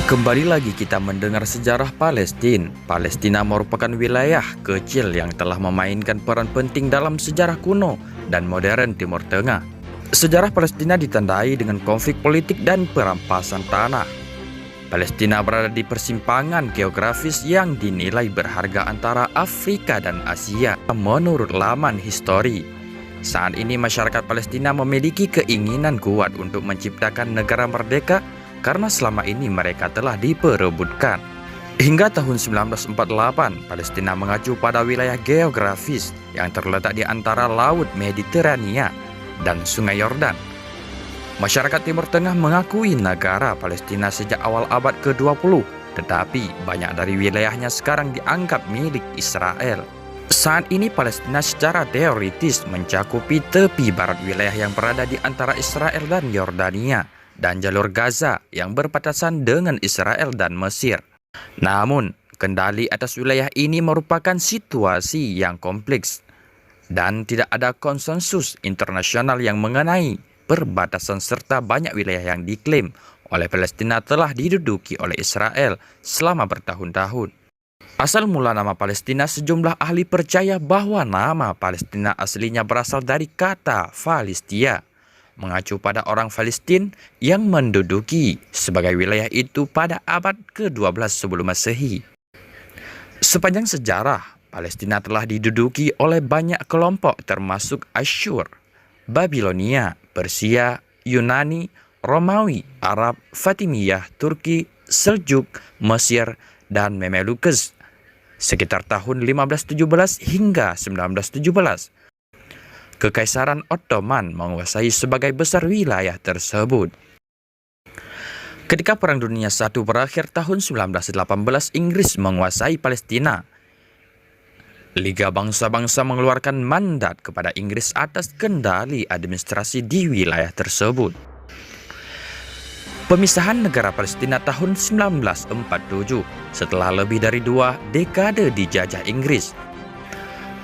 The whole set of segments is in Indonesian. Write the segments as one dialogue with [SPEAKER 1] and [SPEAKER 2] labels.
[SPEAKER 1] Kembali lagi kita mendengar sejarah Palestina. Palestina merupakan wilayah kecil yang telah memainkan peran penting dalam sejarah kuno dan modern Timur Tengah. Sejarah Palestina ditandai dengan konflik politik dan perampasan tanah. Palestina berada di persimpangan geografis yang dinilai berharga antara Afrika dan Asia. Menurut laman histori, saat ini masyarakat Palestina memiliki keinginan kuat untuk menciptakan negara merdeka karena selama ini mereka telah diperebutkan. Hingga tahun 1948, Palestina mengacu pada wilayah geografis yang terletak di antara Laut Mediterania dan Sungai Yordan. Masyarakat Timur Tengah mengakui negara Palestina sejak awal abad ke-20, tetapi banyak dari wilayahnya sekarang dianggap milik Israel. Saat ini Palestina secara teoritis mencakupi tepi barat wilayah yang berada di antara Israel dan Yordania, dan jalur Gaza yang berbatasan dengan Israel dan Mesir. Namun, kendali atas wilayah ini merupakan situasi yang kompleks dan tidak ada konsensus internasional yang mengenai perbatasan serta banyak wilayah yang diklaim oleh Palestina telah diduduki oleh Israel selama bertahun-tahun. Asal mula nama Palestina, sejumlah ahli percaya bahwa nama Palestina aslinya berasal dari kata Phalistia, mengacu pada orang Palestina yang menduduki sebagai wilayah itu pada abad ke-12 sebelum Masehi. Sepanjang sejarah, Palestina telah diduduki oleh banyak kelompok termasuk Asyur, Babilonia, Persia, Yunani, Romawi, Arab, Fatimiyah, Turki, Seljuk, Mesir, dan Memelukes sekitar tahun 1517 hingga 1917. Kekaisaran Ottoman menguasai sebagai besar wilayah tersebut. Ketika Perang Dunia I berakhir tahun 1918, Inggris menguasai Palestina. Liga Bangsa-Bangsa mengeluarkan mandat kepada Inggris atas kendali administrasi di wilayah tersebut. Pemisahan negara Palestina tahun 1947 setelah lebih dari 2 dekade dijajah Inggris.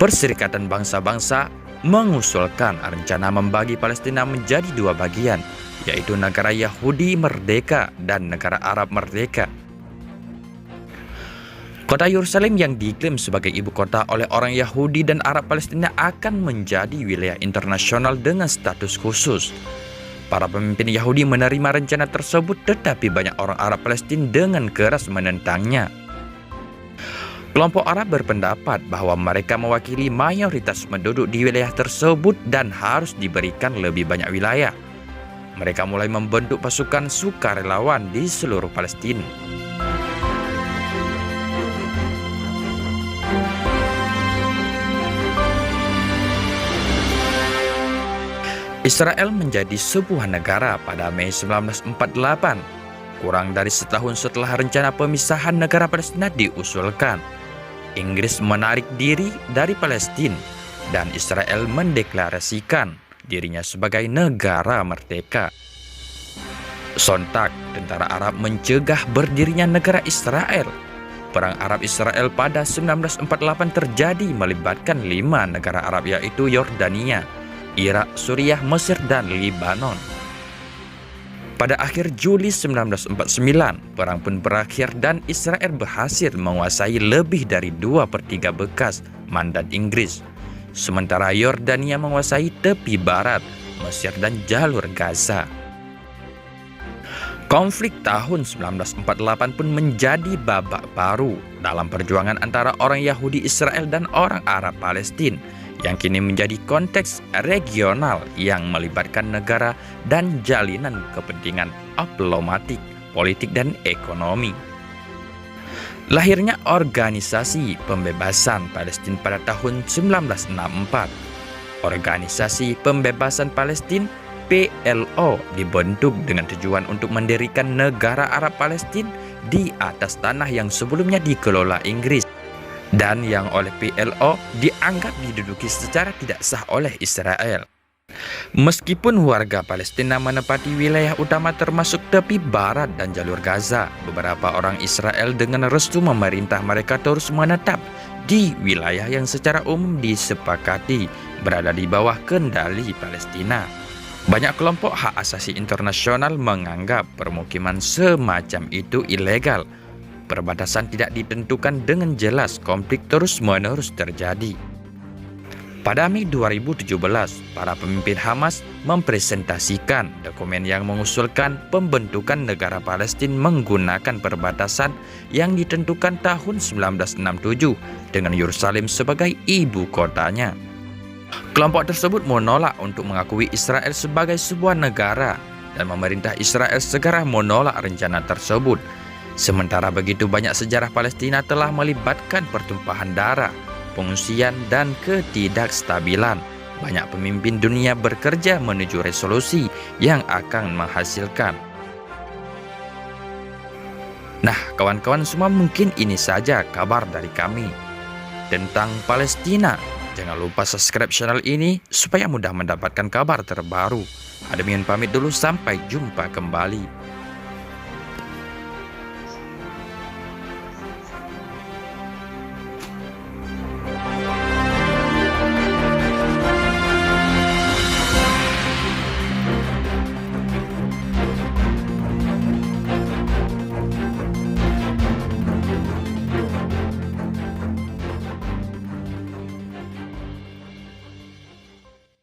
[SPEAKER 1] Perserikatan Bangsa-Bangsa mengusulkan rencana membagi Palestina menjadi 2 bagian, yaitu negara Yahudi merdeka dan negara Arab merdeka. Kota Yerusalem yang diklaim sebagai ibu kota oleh orang Yahudi dan Arab Palestina akan menjadi wilayah internasional dengan status khusus. Para pemimpin Yahudi menerima rencana tersebut, tetapi banyak orang Arab Palestina dengan keras menentangnya. Kelompok Arab berpendapat bahwa mereka mewakili mayoritas penduduk di wilayah tersebut dan harus diberikan lebih banyak wilayah. Mereka mulai membentuk pasukan sukarelawan di seluruh Palestina. Israel menjadi sebuah negara pada Mei 1948, kurang dari setahun setelah rencana pemisahan negara Palestina diusulkan. Inggris menarik diri dari Palestina dan Israel mendeklarasikan dirinya sebagai negara merdeka. Sontak, tentara Arab mencegah berdirinya negara Israel. Perang Arab-Israel pada 1948 terjadi melibatkan 5 negara Arab, yaitu Yordania, Irak, Suriah, Mesir, dan Lebanon. Pada akhir Juli 1949, perang pun berakhir dan Israel berhasil menguasai lebih dari 2/3 bekas mandat Inggris. Sementara Yordania menguasai tepi barat, Mesir, dan jalur Gaza. Konflik tahun 1948 pun menjadi babak baru dalam perjuangan antara orang Yahudi Israel dan orang Arab Palestina, yang kini menjadi konteks regional yang melibatkan negara dan jalinan kepentingan diplomatik, politik, dan ekonomi. Lahirnya Organisasi Pembebasan Palestina pada tahun 1964. Organisasi Pembebasan Palestina PLO dibentuk dengan tujuan untuk mendirikan negara Arab Palestina di atas tanah yang sebelumnya dikelola Inggris dan yang oleh PLO dianggap diduduki secara tidak sah oleh Israel. Meskipun warga Palestina menempati wilayah utama termasuk tepi barat dan jalur Gaza, beberapa orang Israel dengan restu memerintah mereka terus menetap di wilayah yang secara umum disepakati berada di bawah kendali Palestina. Banyak kelompok hak asasi internasional menganggap permukiman semacam itu ilegal. Perbatasan tidak ditentukan dengan jelas, konflik terus-menerus terjadi. Pada Mei 2017, para pemimpin Hamas mempresentasikan dokumen yang mengusulkan pembentukan negara Palestina menggunakan perbatasan yang ditentukan tahun 1967 dengan Yerusalem sebagai ibu kotanya. Kelompok tersebut menolak untuk mengakui Israel sebagai sebuah negara dan memerintah Israel segera menolak rencana tersebut. Sementara begitu, banyak sejarah Palestina telah melibatkan pertumpahan darah, pengungsian, dan ketidakstabilan. Banyak pemimpin dunia bekerja menuju resolusi yang akan menghasilkan. Nah, kawan-kawan semua, mungkin ini saja kabar dari kami tentang Palestina. Jangan lupa subscribe channel ini supaya mudah mendapatkan kabar terbaru. Admin pamit dulu, sampai jumpa kembali.